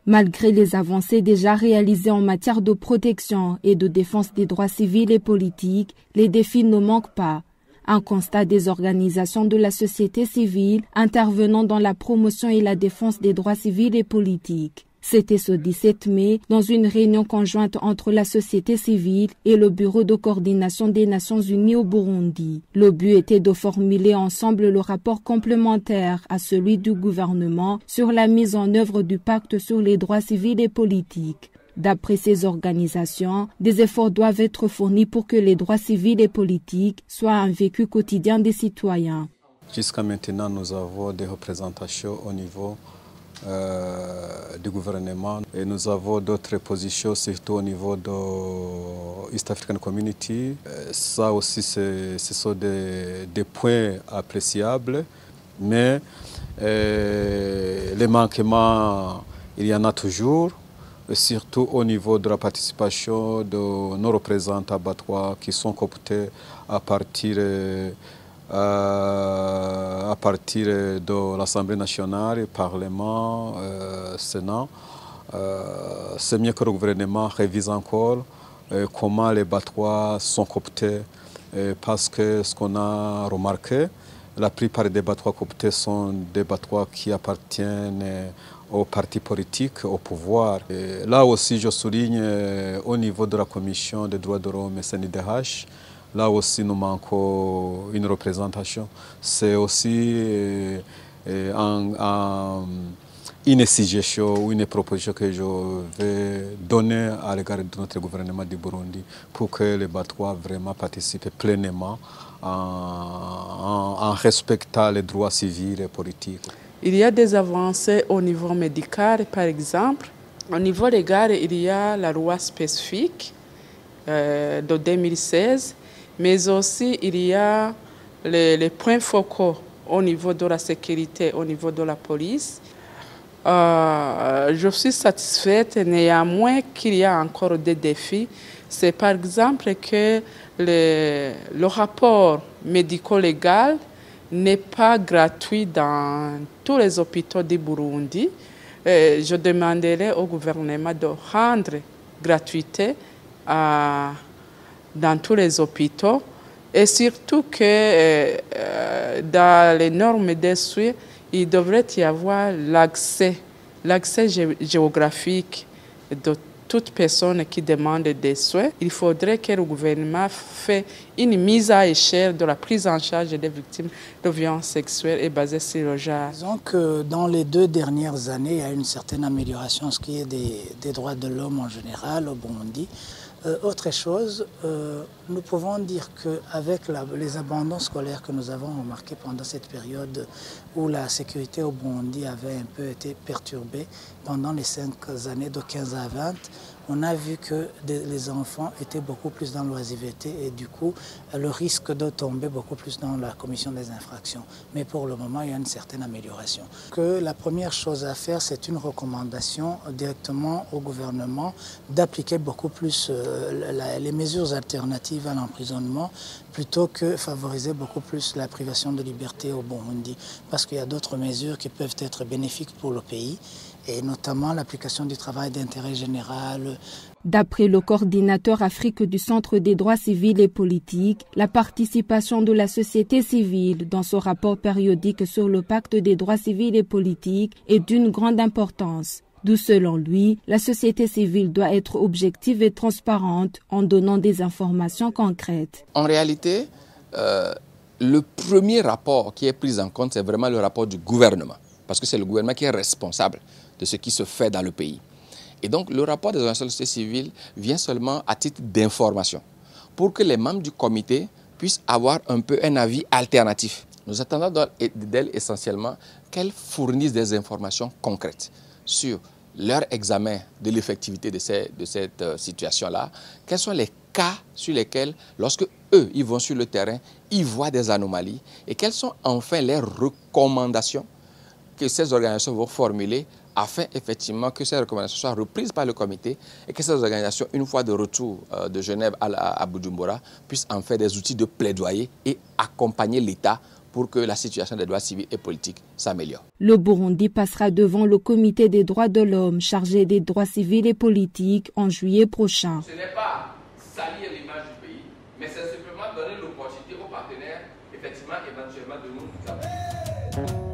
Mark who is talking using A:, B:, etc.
A: Malgré les avancées déjà réalisées en matière de protection et de défense des droits civils et politiques, les défis ne manquent pas. Un constat des organisations de la société civile intervenant dans la promotion et la défense des droits civils et politiques. C'était ce 17 mai, dans une réunion conjointe entre la société civile et le Bureau de coordination des Nations Unies au Burundi. Le but était de formuler ensemble le rapport complémentaire à celui du gouvernement sur la mise en œuvre du pacte sur les droits civils et politiques. D'après ces organisations, des efforts doivent être fournis pour que les droits civils et politiques soient un vécu quotidien des citoyens.
B: Jusqu'à maintenant, nous avons des représentations au niveau du gouvernement et nous avons d'autres positions, surtout au niveau de East African Community. Ça aussi, ce sont des points appréciables, mais les manquements, il y en a toujours. Surtout au niveau de la participation de nos représentants abattoirs qui sont cooptés à partir de l'Assemblée nationale, Parlement, Sénat. C'est mieux que le gouvernement révise encore comment les abattoirs sont cooptés, parce que ce qu'on a remarqué, la plupart des abattoirs cooptés sont des abattoirs qui appartiennent aux partis politiques, au pouvoir. Et là aussi, je souligne au niveau de la Commission des droits de l'homme et CNIDH, là aussi nous manquons une représentation. C'est aussi une suggestion ou une proposition que je vais donner à l'égard de notre gouvernement du Burundi pour que les abattoirs vraiment participent pleinement en respectant les droits civils et politiques.
C: Il y a des avancées au niveau médical, par exemple. Au niveau légal, il y a la loi spécifique de 2016, mais aussi il y a les points focaux au niveau de la sécurité, au niveau de la police. Je suis satisfaite, néanmoins qu'il y a encore des défis. C'est par exemple que le rapport médico-légal n'est pas gratuit dans tous les hôpitaux du Burundi. Je demanderai au gouvernement de rendre gratuité dans tous les hôpitaux et surtout que dans les normes des soins, il devrait y avoir l'accès géographique de toute personne qui demande des soins. Il faudrait que le gouvernement fasse une mise à échelle de la prise en charge des victimes de violences sexuelles et basée sur le genre.
D: Disons que dans les 2 dernières années, il y a une certaine amélioration en ce qui est des droits de l'homme en général au Burundi. Autre chose, nous pouvons dire qu'avec les abandons scolaires que nous avons remarqués pendant cette période où la sécurité au Burundi avait un peu été perturbée pendant les 5 années de 15 à 20, on a vu que les enfants étaient beaucoup plus dans l'oisiveté et du coup, le risque de tomber beaucoup plus dans la commission des infractions. Mais pour le moment, il y a une certaine amélioration. La première chose à faire, c'est une recommandation directement au gouvernement d'appliquer beaucoup plus les mesures alternatives à l'emprisonnement plutôt que favoriser beaucoup plus la privation de liberté au Burundi. Parce qu'il y a d'autres mesures qui peuvent être bénéfiques pour le pays, et notamment l'application du travail d'intérêt général.
A: D'après le coordinateur Afrique du Centre des droits civils et politiques, la participation de la société civile dans ce rapport périodique sur le pacte des droits civils et politiques est d'une grande importance. D'où, selon lui, la société civile doit être objective et transparente en donnant des informations concrètes.
E: En réalité, le premier rapport qui est pris en compte, c'est vraiment le rapport du gouvernement, parce que c'est le gouvernement qui est responsable de ce qui se fait dans le pays. Et donc, le rapport des organisations de la société civile vient seulement à titre d'information, pour que les membres du comité puissent avoir un peu un avis alternatif. Nous attendons d'elles essentiellement qu'elles fournissent des informations concrètes sur leur examen de l'effectivité de cette situation-là, quels sont les cas sur lesquels, lorsque eux, ils vont sur le terrain, ils voient des anomalies, et quelles sont enfin les recommandations que ces organisations vont formuler afin effectivement que ces recommandations soient reprises par le comité et que ces organisations, une fois de retour de Genève à Bujumbura, puissent en faire des outils de plaidoyer et accompagner l'État pour que la situation des droits civils et politiques s'améliore.
A: Le Burundi passera devant le comité des droits de l'homme chargé des droits civils et politiques en juillet prochain.
E: Ce n'est pas salir l'image du pays, mais c'est simplement donner l'opportunité aux partenaires, effectivement, éventuellement, de nous travailler.